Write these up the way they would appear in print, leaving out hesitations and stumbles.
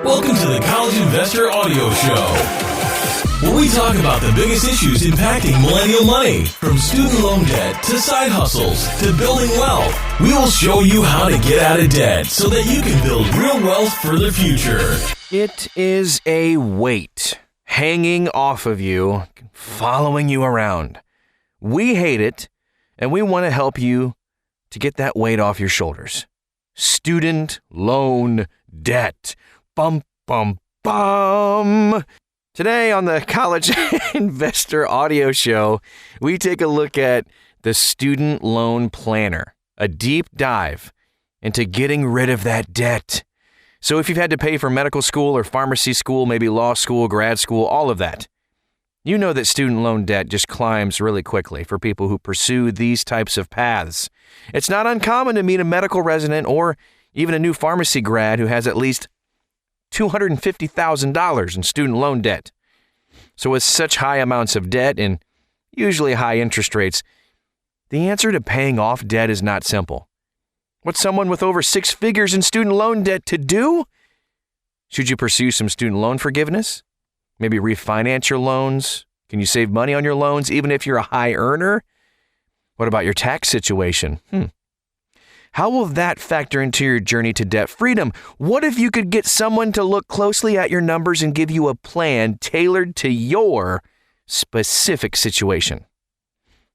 Welcome to the College Investor Audio Show, where we talk about the biggest issues impacting millennial money, from student loan debt to side hustles to building wealth. We will show you how to get out of debt so that you can build real wealth for the future. It is a weight hanging off of you, following you around. We hate it, and we want to help you to get that weight off your shoulders. Student loan debt. Bum, bum, bum. Today on the College Investor Audio Show, we take a look at the Student Loan Planner, a deep dive into getting rid of that debt. So if you've had to pay for medical school or pharmacy school, maybe law school, grad school, all of that, you know that student loan debt just climbs really quickly for people who pursue these types of paths. It's not uncommon to meet a medical resident or even a new pharmacy grad who has at least $250,000 in student loan debt. So with such high amounts of debt and usually high interest rates, the answer to paying off debt is not simple. What's someone with over six figures in student loan debt to do? Should you pursue some student loan forgiveness? Maybe refinance your loans? Can you save money on your loans even if you're a high earner? What about your tax situation? How will that factor into your journey to debt freedom? What if you could get someone to look closely at your numbers and give you a plan tailored to your specific situation?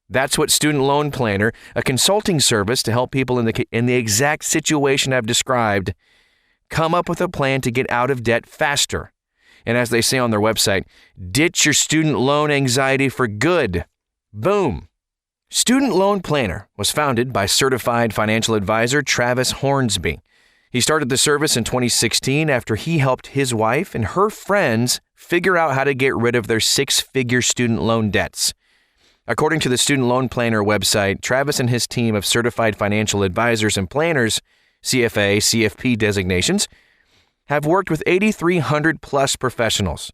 That's what Student Loan Planner, a consulting service to help people in the exact situation I've described, come up with a plan to get out of debt faster. And as they say on their website, ditch your student loan anxiety for good. Boom. Student Loan Planner was founded by certified financial advisor Travis Hornsby. He started the service in 2016 after he helped his wife and her friends figure out how to get rid of their six-figure student loan debts. According to the Student Loan Planner website, Travis and his team of certified financial advisors and planners, CFA, CFP designations, have worked with 8,300 plus professionals.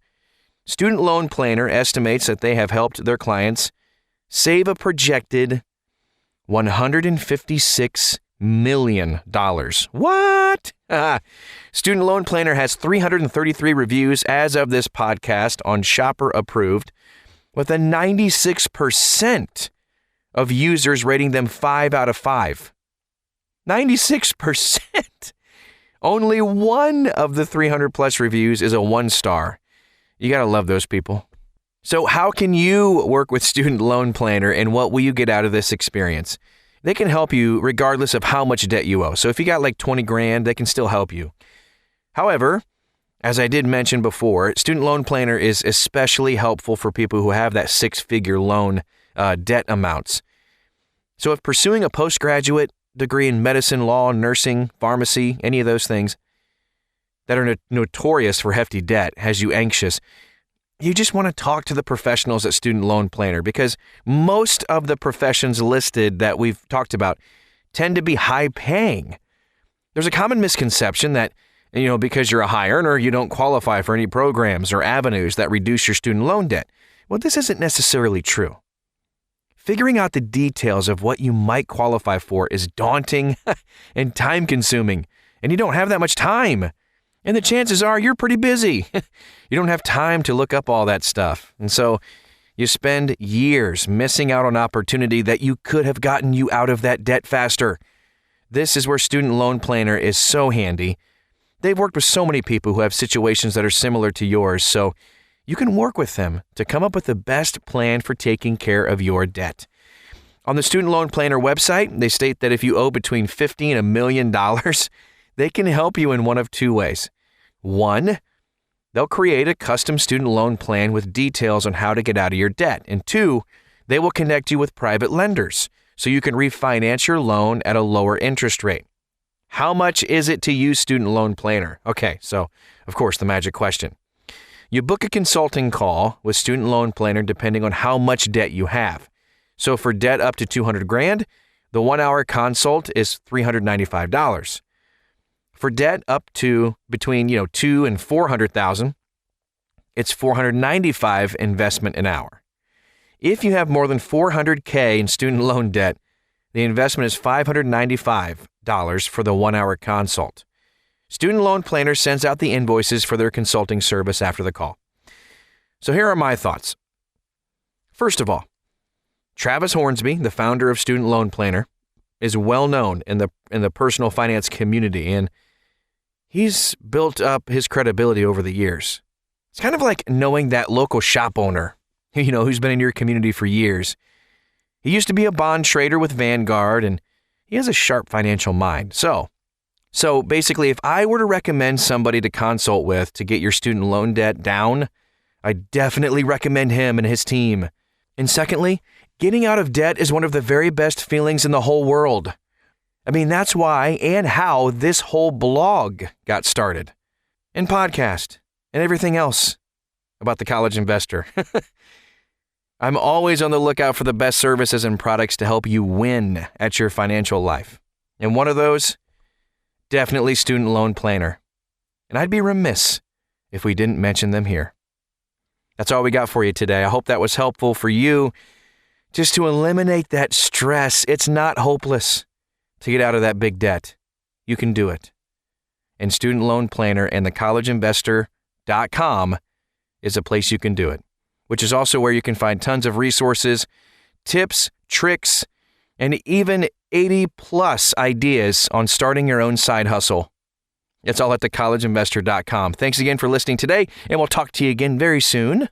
Student Loan Planner estimates that they have helped their clients save a projected $156 million. What? Student Loan Planner has 333 reviews as of this podcast on Shopper Approved, with a 96% of users rating them 5 out of 5. 96%! Only one of the 300 plus reviews is a 1-star. You gotta love those people. So how can you work with Student Loan Planner, and what will you get out of this experience? They can help you regardless of how much debt you owe. So if you got like 20 grand, they can still help you. However, as I did mention before, Student Loan Planner is especially helpful for people who have that six-figure loan debt amounts. So if pursuing a postgraduate degree in medicine, law, nursing, pharmacy, any of those things that are notorious for hefty debt has you anxious, you just want to talk to the professionals at Student Loan Planner, because most of the professions listed that we've talked about tend to be high paying. There's a common misconception that, because you're a high earner, you don't qualify for any programs or avenues that reduce your student loan debt. Well, this isn't necessarily true. Figuring out the details of what you might qualify for is daunting and time consuming, and you don't have that much time. And the chances are you're pretty busy. You don't have time to look up all that stuff. And so you spend years missing out on opportunity that you could have gotten you out of that debt faster. This is where Student Loan Planner is so handy. They've worked with so many people who have situations that are similar to yours, so you can work with them to come up with the best plan for taking care of your debt. On the Student Loan Planner website, they state that if you owe between $50 and $1 million, they can help you in one of two ways. One, they'll create a custom student loan plan with details on how to get out of your debt. And two, they will connect you with private lenders so you can refinance your loan at a lower interest rate. How much is it to use Student Loan Planner? Okay, so of course the magic question. You book a consulting call with Student Loan Planner depending on how much debt you have. So for debt up to 200 grand, the 1-hour consult is $395. For debt up to between, $200,000 and $400,000, it's $495 investment an hour. If you have more than $400K in student loan debt, the investment is $595 for the 1-hour consult. Student Loan Planner sends out the invoices for their consulting service after the call. So here are my thoughts. First of all, Travis Hornsby, the founder of Student Loan Planner, is well known in the personal finance community, and he's built up his credibility over the years. It's kind of like knowing that local shop owner, who's been in your community for years. He used to be a bond trader with Vanguard, and he has a sharp financial mind. So basically, if I were to recommend somebody to consult with to get your student loan debt down, I definitely recommend him and his team. And secondly, getting out of debt is one of the very best feelings in the whole world. I mean, that's why and how this whole blog got started, and podcast, and everything else about the college investor. I'm always on the lookout for the best services and products to help you win at your financial life. And one of those, definitely Student Loan Planner. And I'd be remiss if we didn't mention them here. That's all we got for you today. I hope that was helpful for you just to eliminate that stress. It's not hopeless to get out of that big debt. You can do it. And Student Loan Planner and thecollegeinvestor.com is a place you can do it, which is also where you can find tons of resources, tips, tricks, and even 80-plus ideas on starting your own side hustle. It's all at thecollegeinvestor.com. Thanks again for listening today, and we'll talk to you again very soon.